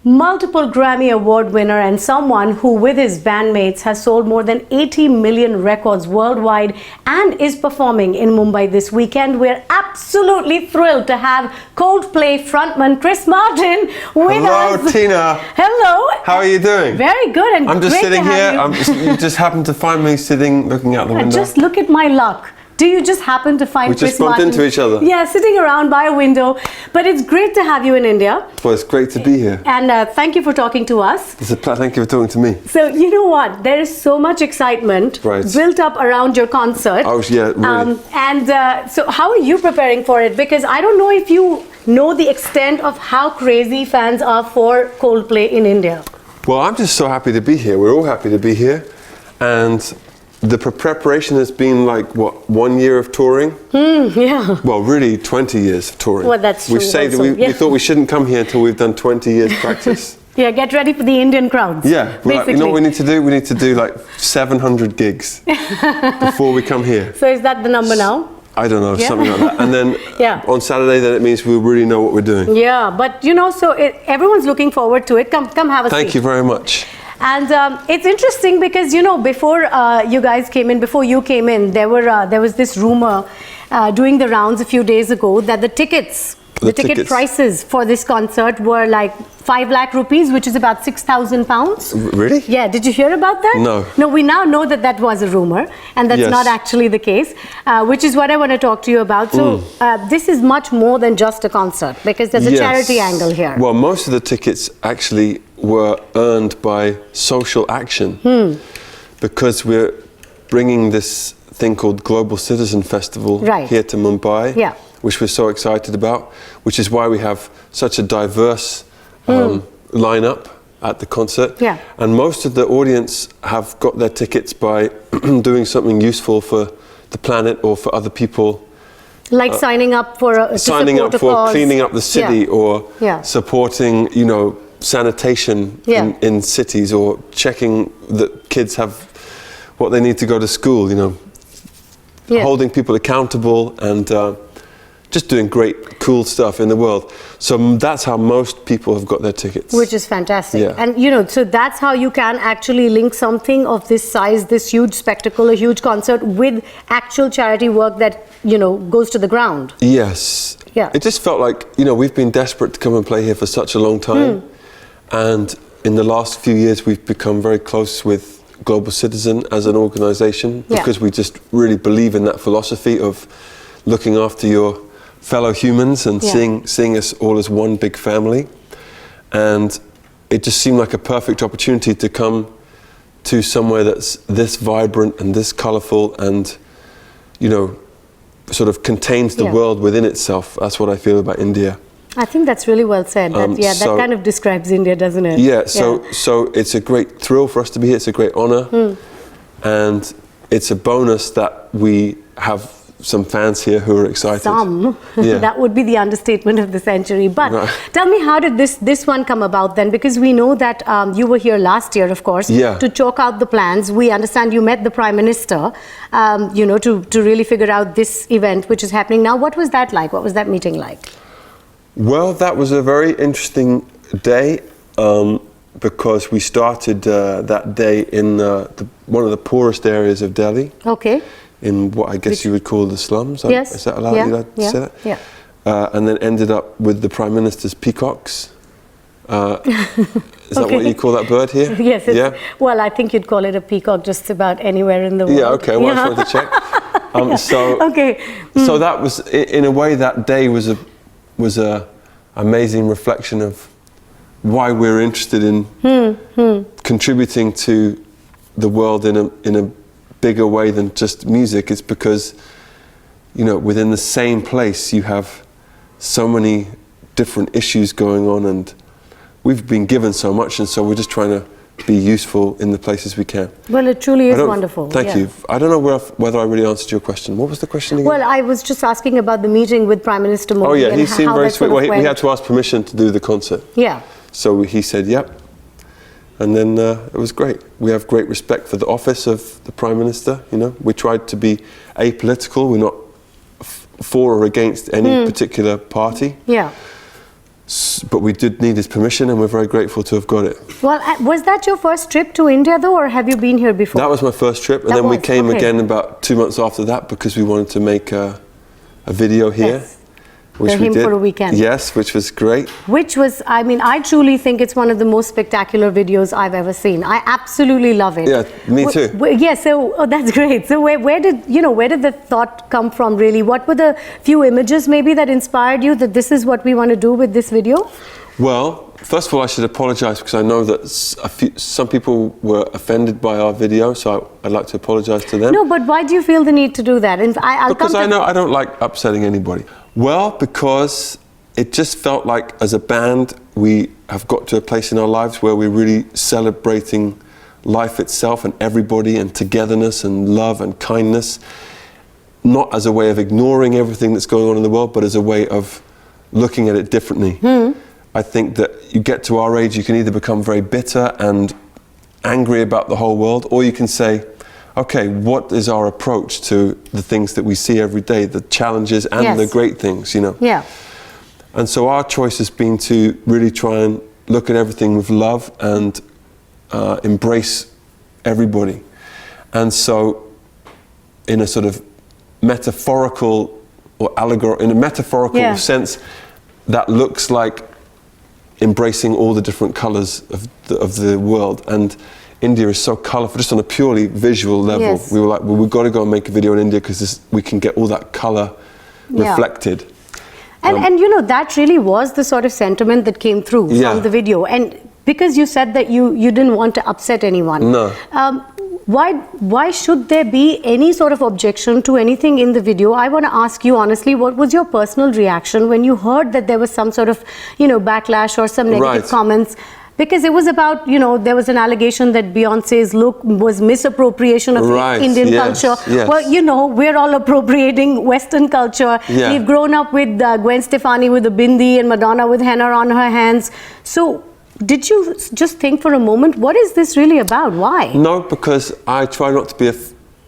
multiple Grammy Award winner and someone who with his bandmates has sold more than 80 million records worldwide and is performing in Mumbai this weekend. We're absolutely thrilled to have Coldplay frontman Chris Martin with us. Hello, Tina. Hello. How are you doing? Very good. And I'm just great sitting to have here. You just happened to find me sitting, looking out the window. Just look at my luck. Do you just happen to find we Chris just bumped Martin? into each other. Yeah, sitting around by a window. But it's great to have you in India. Well, it's great to be here. And thank you for talking to us. It's a pleasure. Thank you for talking to me. So, you know what? There is so much excitement built up around your concert. Oh, yeah, really. So how are you preparing for it? Because I don't know if you know the extent of how crazy fans are for Coldplay in India. Well, I'm just so happy to be here. We're all happy to be here. And the preparation has been like, what, 1 year of touring? Yeah. Well, really 20 years of touring. Well, that's true. We saved it. We thought we shouldn't come here until we've done 20 years practice. Yeah, get ready for the Indian crowds. Yeah, like, you know what we need to do? We need to do like 700 gigs before we come here. So is that the number now? I don't know, something like that. And then on Saturday, then it means we really know what we're doing. Yeah, but you know, so everyone's looking forward to it. Come have a seat. Thank you very much. And it's interesting because, you know, before you came in, there was this rumor doing the rounds a few days ago that the ticket prices for this concert were like 5 lakh rupees, which is about 6,000 pounds. Really? Yeah. Did you hear about that? No. No, we now know that that was a rumor and that's not actually the case, which is what I want to talk to you about. So this is much more than just a concert because there's a charity angle here. Well, most of the tickets actually were earned by social action because we're bringing this thing called Global Citizen Festival here to Mumbai, which we're so excited about, which is why we have such a diverse lineup at the concert. Yeah. And most of the audience have got their tickets by doing something useful for the planet or for other people. Like signing up for cleaning up the city or supporting, you know, sanitation in cities or checking that kids have what they need to go to school, you know, holding people accountable and just doing great, cool stuff in the world. So that's how most people have got their tickets. Which is fantastic. Yeah. And, you know, so that's how you can actually link something of this size, this huge spectacle, a huge concert with actual charity work that, you know, goes to the ground. Yes. Yeah. It just felt like, you know, we've been desperate to come and play here for such a long time. And in the last few years, we've become very close with Global Citizen as an organisation because we just really believe in that philosophy of looking after your fellow humans and seeing us all as one big family. And it just seemed like a perfect opportunity to come to somewhere that's this vibrant and this colourful and, you know, sort of contains the world within itself. That's what I feel about India. I think that's really well said. That kind of describes India, doesn't it? Yeah, so it's a great thrill for us to be here. It's a great honour. And it's a bonus that we have some fans here who are excited. Some. That would be the understatement of the century. But tell me, how did this one come about then? Because we know that you were here last year, of course, to chalk out the plans. We understand you met the Prime Minister, you know, to really figure out this event, which is happening now. What was that like? What was that meeting like? Well, that was a very interesting day because we started that day in one of the poorest areas of Delhi. Okay. In what I guess you would call the slums. Yes. Is that allowed? You to say that? Yeah. And then ended up with the Prime Minister's peacocks. Is that what you call that bird here? Yes. Well, I think you'd call it a peacock just about anywhere in the world. Yeah, okay. Well, I just wanted to check. So that was, in a way, that day was a amazing reflection of why we're interested in contributing to the world in a bigger way than just music. It's because, you know, within the same place you have so many different issues going on, and we've been given so much, and so we're just trying to be useful in the places we can. Well, it truly is wonderful. Thank you. I don't know whether I really answered your question. What was the question again? Well, I was just asking about the meeting with Prime Minister Modi. Oh yeah, he seemed very sweet. Well, we had to ask permission to do the concert. Yeah. So he said, yep. And then it was great. We have great respect for the office of the Prime Minister, you know. We tried to be apolitical. We're not for or against any particular party. Yeah. But we did need his permission, and we're very grateful to have got it. Well, was that your first trip to India, though, or have you been here before? That was my first trip, and then we came again about 2 months after that because we wanted to make a video here. Yes. Which we did. For a weekend. Yes, which was great. Which was, I mean, I truly think it's one of the most spectacular videos I've ever seen. I absolutely love it. Yeah, me too. Yeah, so that's great. So where did the thought come from, really? What were the few images maybe that inspired you that this is what we want to do with this video? Well, first of all, I should apologise because I know that some people were offended by our video, so I'd like to apologise to them. No, but why do you feel the need to do that? Because I know I don't like upsetting anybody. Well, because it just felt like as a band we have got to a place in our lives where we're really celebrating life itself and everybody and togetherness and love and kindness, not as a way of ignoring everything that's going on in the world, but as a way of looking at it differently. I think that you get to our age, you can either become very bitter and angry about the whole world, or you can say, okay, what is our approach to the things that we see every day, the challenges and the great things, you know? Yeah. And so our choice has been to really try and look at everything with love and embrace everybody. And so in a sort of metaphorical or in a metaphorical sense, that looks like embracing all the different colours of the world. And India is so colourful, just on a purely visual level. Yes. We were like, well, we've got to go and make a video in India because we can get all that colour reflected. And you know, that really was the sort of sentiment that came through from the video. And because you said that you didn't want to upset anyone. No. Why should there be any sort of objection to anything in the video? I want to ask you honestly, what was your personal reaction when you heard that there was some sort of, backlash or some negative comments? Because it was about, there was an allegation that Beyonce's look was misappropriation of Indian culture. Yes. Well, we're all appropriating Western culture. Yeah. We've grown up with Gwen Stefani with a bindi and Madonna with henna on her hands. So did you just think for a moment, what is this really about? Why? No, because I try not to be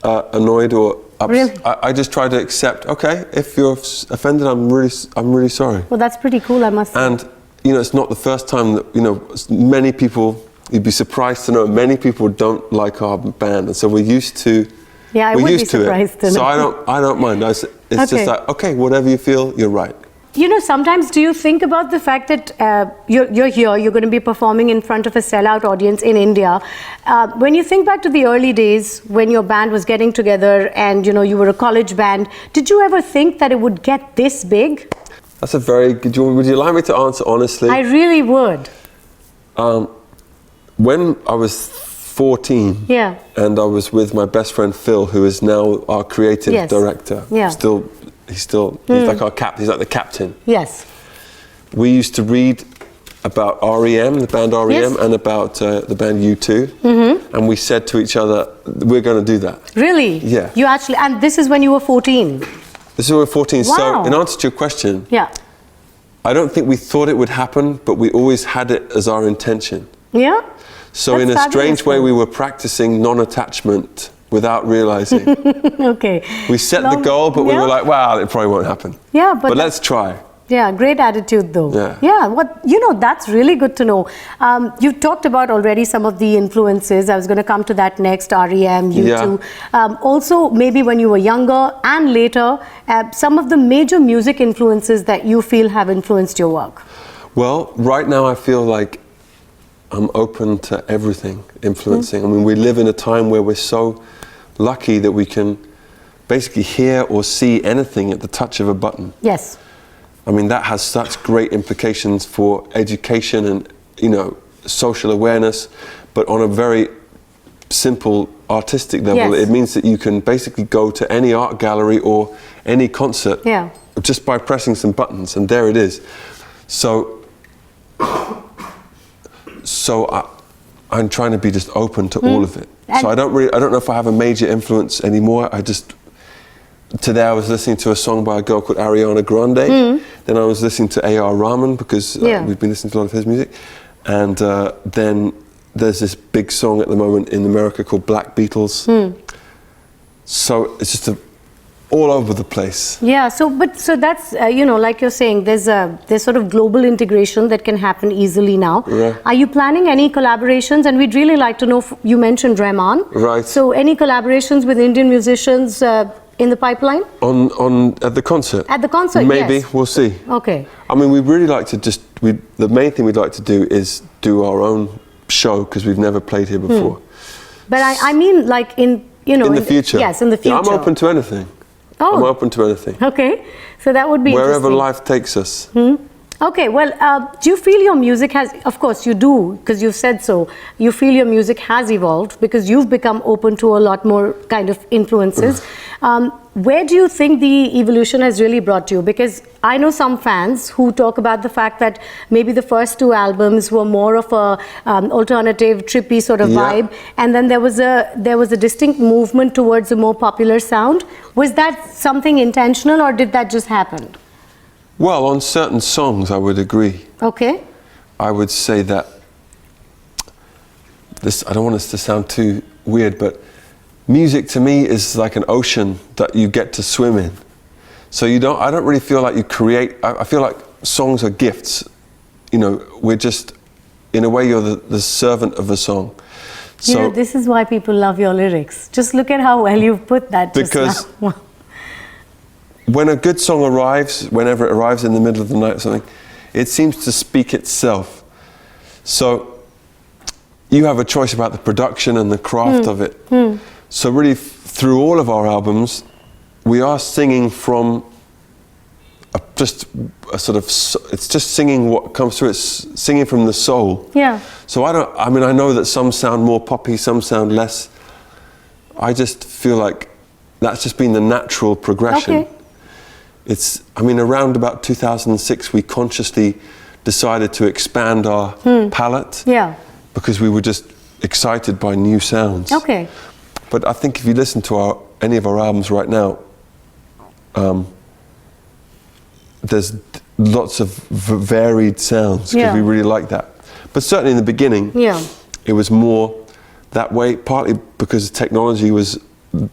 annoyed or upset. Really? I just try to accept, okay, if you're offended, I'm really sorry. Well, that's pretty cool, I must say. And it's not the first time that, many people, you'd be surprised to know, many people don't like our band. And so we're used to I would be surprised to know. So I don't mind. It's just like, okay, whatever you feel, you're right. Sometimes do you think about the fact that you're here, you're going to be performing in front of a sellout audience in India. When you think back to the early days when your band was getting together and, you were a college band, did you ever think that it would get this big? That's a very good. Would you like me to answer honestly? I really would. When I was 14, and I was with my best friend Phil, who is now our creative director. Yeah. He's like our he's like the captain. Yes. We used to read about REM, the band REM, and about the band U2, and we said to each other, "We're going to do that." Really? Yeah. You actually, and this is when you were 14. This is when we were 14. Wow. So, in answer to your question, I don't think we thought it would happen, but we always had it as our intention. Yeah. So, in a strange way, we were practicing non-attachment without realizing. Okay. We set the goal, but we were like, wow, it probably won't happen. Yeah, but let's try. Yeah, great attitude though. Yeah. That's really good to know. You've talked about already some of the influences. I was going to come to that next, REM, U2. Also, maybe when you were younger and later, some of the major music influences that you feel have influenced your work. Well, right now I feel like I'm open to everything influencing. I mean, we live in a time where we're so lucky that we can basically hear or see anything at the touch of a button. Yes. I mean, that has such great implications for education and, social awareness, but on a very simple artistic level, it means that you can basically go to any art gallery or any concert just by pressing some buttons, and there it is. So I'm trying to be just open to all of it. So I don't know if I have a major influence anymore. Today I was listening to a song by a girl called Ariana Grande. Then I was listening to A.R. Rahman because we've been listening to a lot of his music. And then there's this big song at the moment in America called Black Beatles. So it's just all over the place. Yeah, so that's you know, like you're saying, there's sort of global integration that can happen easily now. Right. Are you planning any collaborations? And we'd really like to know. You mentioned Rahman. Right. So any collaborations with Indian musicians in the pipeline? At the concert. At the concert, maybe yes. We'll see. Okay. I mean, we'd really like to the main thing we'd like to do is do our own show because we've never played here before. But I mean, like in the future. Yes, in the future. Yeah, I'm open to anything. Oh. I'm open to anything. Okay, so that would be wherever interesting. life takes us. Okay, well, do you feel your music has, of course you do, because you've said so, you feel your music has evolved because you've become open to a lot more kind of influences. Where do you think the evolution has really brought you? Because I know some fans who talk about the fact that maybe the first two albums were more of a alternative, trippy sort of vibe, and then there was a distinct movement towards a more popular sound. Was that something intentional, or did that just happen? Well, on certain songs, I would agree. Okay. I would say that I don't want this to sound too weird, but music to me is like an ocean that you get to swim in. So I don't really feel like you create, I feel like songs are gifts. You know, we're just, in a way, you're the servant of a song. So, you know, this is why people love your lyrics. Just look at how well you've put that just now. When a good song arrives, whenever it arrives in the middle of the night or something, it seems to speak itself. So you have a choice about the production and the craft of it. So really, through all of our albums, we are singing from just a sort of, it's just singing what comes through, it's singing from the soul. Yeah. So I know that some sound more poppy, some sound less. I just feel like that's just been the natural progression. Okay. Around about 2006, we consciously decided to expand our palette. Yeah. Because we were just excited by new sounds. Okay. But I think if you listen to any of our albums right now, there's lots of varied sounds because we really like that. But certainly in the beginning, it was more that way, partly because technology was, in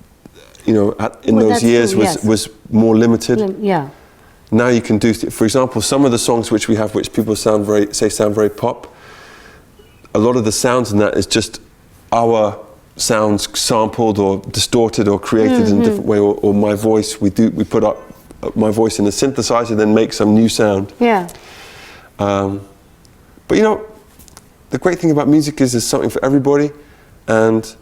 those years was more limited. Yeah. Now you can do, for example, some of the songs which we have, which people sound very pop. A lot of the sounds in that is just our sounds sampled or distorted or created in a different way, or my voice. We put up my voice in a synthesizer, then make some new sound. Yeah. But the great thing about music is there's something for everybody, and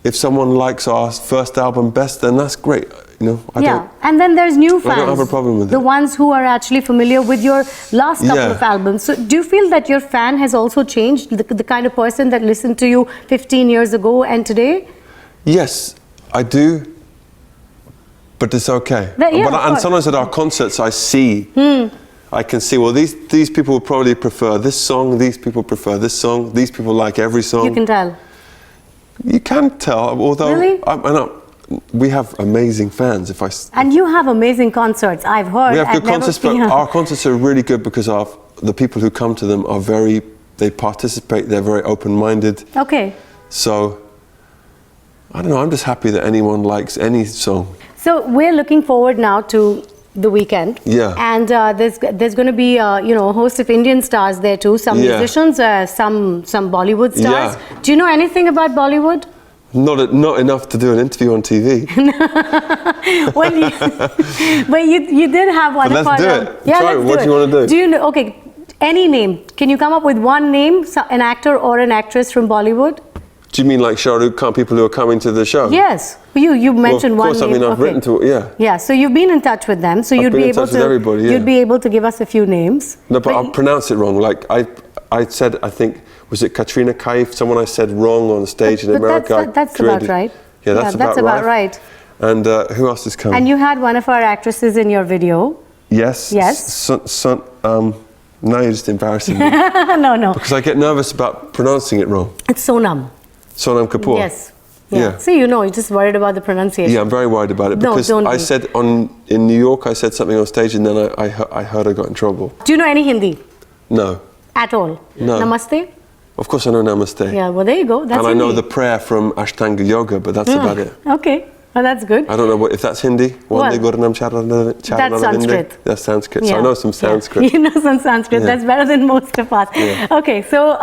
if someone likes our first album best, then that's great. And then there's new fans. I don't have a problem with it. The ones who are actually familiar with your last couple of albums. So do you feel that your fan has also changed, the kind of person that listened to you 15 years ago and today? Yes, I do. But it's okay. And sometimes at our concerts, I can see, well, these people will probably prefer this song, these people prefer this song, these people like every song. You can tell. You can tell, although really? We have amazing fans. And you have amazing concerts, I've heard. We have good concerts, but our concerts are really good because the people who come to them are they participate, they're very open-minded. Okay. So, I don't know, I'm just happy that anyone likes any song. So we're looking forward now to the weekend. Yeah. And there's going to be a host of Indian stars there too. Some musicians, some Bollywood stars. Yeah. Do you know anything about Bollywood? Not enough to do an interview on TV. But you did have one. But let's do it. Yeah, Try let's what do you want to do? Do you know? Okay, any name. Can you come up with one name, an actor or an actress from Bollywood? Do you mean like Shah Rukh Khan, people who are coming to the show? Yes. You mentioned one name. Of course, I've written to, Yeah, so you've been in touch with them, so you'd be able to. With everybody, You'd be able to give us a few names. No, but I'll pronounce it wrong. Like I said, I think, was it Katrina Kaif? Someone I said wrong on stage in America. That's about right. Yeah, that's about right. And who else is coming? And you had one of our actresses in your video. Yes. Yes. Now you're just embarrassing me. No. Because I get nervous about pronouncing it wrong. It's Sonam. Sonam Kapoor. Yes. Yeah. See, you're just worried about the pronunciation. Yeah, I'm very worried about it because I said in New York, I said something on stage and then I heard I got in trouble. Do you know any Hindi? No. At all? No. Namaste? Of course I know Namaste. Yeah, well there you go. That's and Hindi. I know the prayer from Ashtanga Yoga, but that's about it. Okay. Oh, that's good. I don't know if that's Hindi. That's Sanskrit. That's Sanskrit. So I know some Sanskrit. You know some Sanskrit. That's better than most of us. Okay, so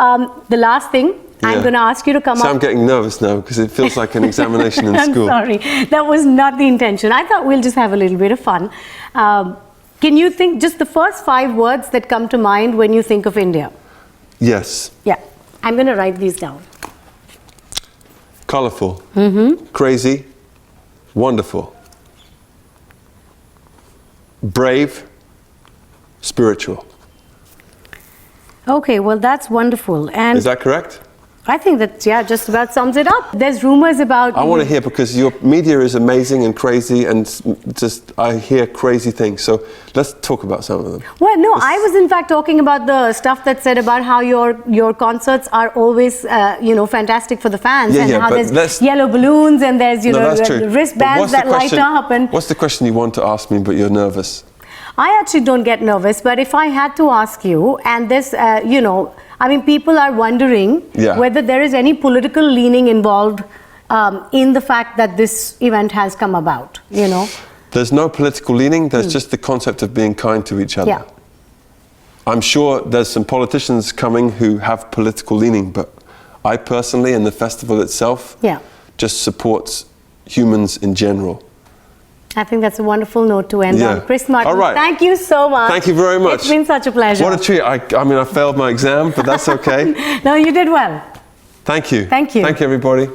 the last thing, I'm going to ask you to come up. I'm getting nervous now because it feels like an examination in school. I'm sorry. That was not the intention. I thought we'll just have a little bit of fun. Can you think just the first 5 words that come to mind when you think of India? Yes. Yeah. I'm going to write these down. Colorful. Crazy. Wonderful. Brave. Spiritual. Okay, well, that's wonderful. And is that correct? I think that, just about sums it up. There's rumors about... I want to hear, because your media is amazing and crazy, and just, I hear crazy things. So let's talk about some of them. Well, no, I was in fact talking about the stuff that said about how your concerts are always, fantastic for the fans, and how there's yellow balloons and there's, wristbands that light up. And what's the question you want to ask me, but you're nervous? I actually don't get nervous, but if I had to ask you, and this, people are wondering whether there is any political leaning involved in the fact that this event has come about, There's no political leaning, there's just the concept of being kind to each other. I'm sure there's some politicians coming who have political leaning, but I personally, and the festival itself, just supports humans in general. I think that's a wonderful note to end on. Chris Martin, all right. Thank you so much. Thank you very much. It's been such a pleasure. What a treat. I failed my exam, but that's okay. No, you did well. Thank you. Thank you. Thank you, everybody.